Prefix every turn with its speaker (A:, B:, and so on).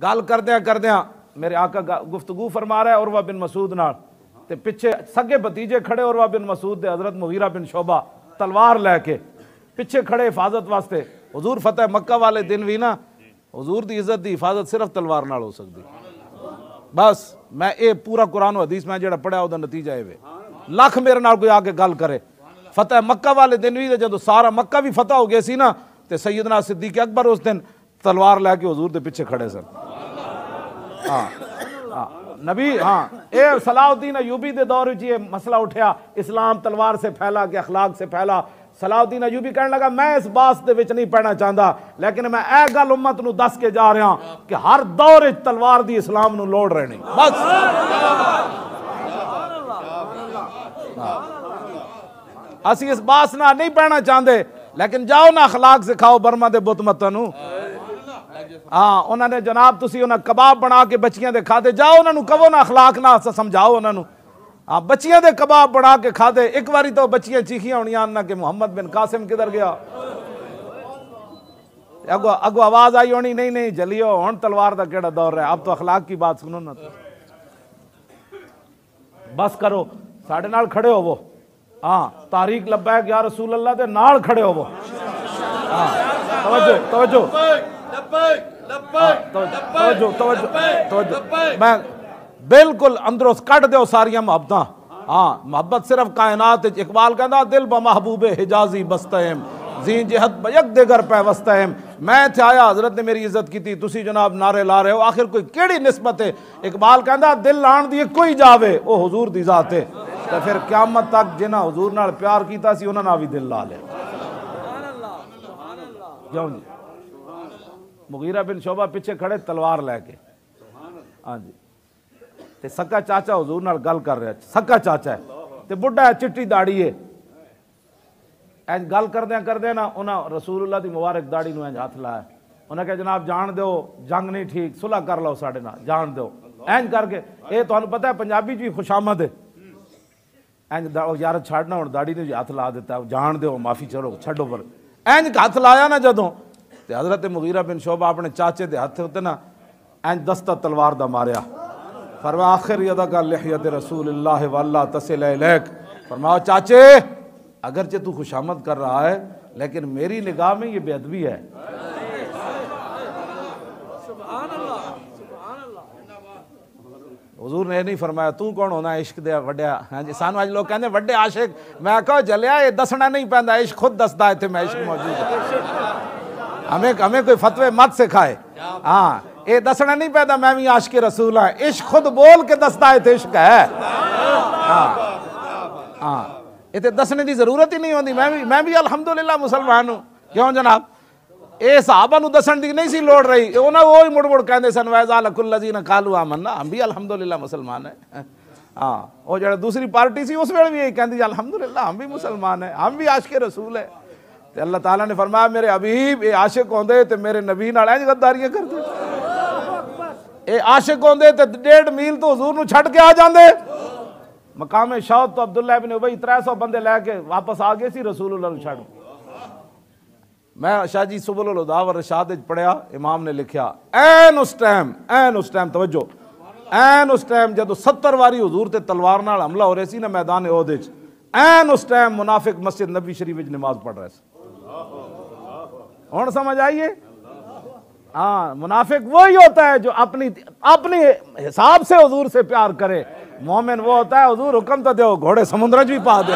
A: गल करद्या मेरे आका गुफ्तगू फरमा रहा है उरवा बिन मसूद नाल ते पिछे सगे भतीजे खड़े उरवा बिन मसूद दे हजरत मुगीरा बिन शोबा तलवार लैके पिछे खड़े हिफाजत वास्ते। हुजूर फतेह मक्का वाले दिन भी ना हुजूर दी इज्जत दी हिफाजत सिर्फ तलवार नाल हो सकती। बस मैं ये पूरा कुरान हदीस मैं जेड़ा पढ़िया उहदा नतीजा ये वे लख मेरे नाल कोई आके गल करे। फतेह मक्का वाले दिन भी जो सारा मक्का भी फतेह हो गया सी ना ते सैयदना सिद्दीक अकबर उस दिन तलवार लैके हुजूर दे पिछे खड़े सन। हाँ नबी हाँ ये सलाउद्दीन अयूबी दे दौर ये मसला उठा इस्लाम तलवार से फैला कि अखलाक से फैला। सलाउद्दीन अयूबी कहने लगा मैं इस बास दे विच नहीं पढ़ना चाहता लेकिन मैं ए गल उम्मत नूं दस के जा रहा कि हर दौर विच तलवार दी इस्लाम नूं लोड़ रहनी। बस असी इस बास ना नहीं पढ़ना चाहते लेकिन जाओ ना अखलाक सिखाओ बर्मा दे बुत मतों नूं। हाँ उन्होंने जनाब तुसी उन्हें कबाब बना के बच्चियां दे खाते जाओ उन्होंने कहो ना अखलाक ना समझाओ उन्होंने। हाँ बच्चियां दे कबाब बना के खाते एक बारी तो बच्चियां चीखियां होनियां ना कि मोहम्मद बिन कासिम किधर गया। अगो अगो आवाज आई होनी नहीं नहीं जलियो हुण तलवार का केड़ा दौर है अब तो अखलाक की बात सुनो ना। बस करो साढ़े नाल खड़े होवो। हाँ तारीख लब्बैक या रसूल अल्लाह दे नाल खड़े होवो। हाँ तवज्जो तवज्जो मैं बिल्कुल अंदरों कट दो सारिया मुहब्बत। हाँ मुहब्बत सिर्फ कायनात इकबाल कहता दिल ब महबूबे हिजाजी बस्तहम जी जिहद बयक देगर पैवस्तहम। मैं थे आया हजरत ने मेरी इज्जत की थी तुसी जनाब नारे ला रहे हो आखिर कोई केड़ी निस्बत है। इकबाल कहता दिल लाण दी कोई जावे ओ हुजूर दी जात है तो फिर क़यामत तक जिन्हां हुजूर नाल प्यार कीता सी उन्हां नाल भी दिल ला ले। क्यों जी मुगीरा बिन शोबा पिछे खड़े तलवार लैके। हाँ जी ते सक्का चाचा हुजूर नाल गल कर रहा सक्का चाचा है ते बुढ़ा है चिट्टी दाड़ी है। इंज गल करदे ना उन्हें रसूलुल्लाह दी मुबारक दाड़ी नूं इंज हाथ लाया। उन्हें कहा जनाब जान दो जंग नहीं ठीक सुलह कर लो साडे नाल जान दो इंज करके। ये तुहानूं पता है पंजाबी च भी खुशामद है इंज यार छड़ना हुण दाड़ी ने हाथ ला दिता जान दो माफी चलो छड्डो पर इंज हाथ लाया ना जदों ते हजरत मुगीरा बिन शोबा अपने चाचे दे हथ उत्ते ना इंज दस्ता तलवार दा मारिया। फरमा आखिर यदका लिहयत रसूलुल्लाह वल्ला तसिल इलैक। फरमाओ चाचे अगरचे तू खुशामद कर रहा है लेकिन मेरी निगाह में ये बेअदबी है। हुजूर ने नहीं फरमाया तू कौन होना इश्क दे वड्या। हाँ जी सानू अज लोग कहते वड्डे आशिक मैं कहो जलिया ये दसना नहीं पैंदा इश्क खुद दसदा है थे मैं इश्क मौजूद है। हमें कोई फतवे मत सिखाए। हाँ ये दसना नहीं पैदा मैं भी आशिक रसूल हाँ इश्क खुद बोल के दसदा है थे इश्क है। हाँ ये दसने की जरूरत ही नहीं होती। मैं भी अल्हम्दुलिल्लाह मुसलमान हूँ। क्यों जनाब ये सहाबा नूं दसन दी नहीं सी लोड़ रही उन्हें वो ही मुड़ मुड़ कहते सन वैज़ा लकुल्लज़ीना कालू आमन्ना हम भी अल्हम्दुलिल्लाह मुसलमान है। हाँ वो जो दूसरी पार्टी सी उस वेले भी यही कहती अल्हम्दुलिल्लाह हम भी मुसलमान है हम भी आशिक रसूल है। तो अल्लाह ताला ने फरमाया मेरे हबीब ये आशिक होंदे ते मेरे नबी नाल इंज गद्दारियां करदे। ये आशिक होंदे ते 1.5 मील तो हुजूर नूं छड्ड के आ जांदे। मकाम शौहद तो अब्दुल्ला इब्न उबई 300 बंदे लैके वापस आ गए सी रसूलुल्लाह नूं छड्ड। मैं शाह जी सुबुल हुदा व रशाद पढ़िया इमाम ने लिखा ऐन उस टाइम तवज्जो ऐन उस टाइम जदों 70 वारी हुजूर ते तलवार नाल हमला हो रहा सी ना मैदान ओहद विच ऐन उस टाइम मुनाफिक मस्जिद नबी शरीफ विच नमाज पढ़ रहे थे। हुण समझ आइए। हाँ मुनाफिक वही होता है जो अपनी हिसाब से हुजूर से प्यार करे। मोमिन वो होता है हुजूर हुक्म तो दो घोड़े समुद्र भी पा दे।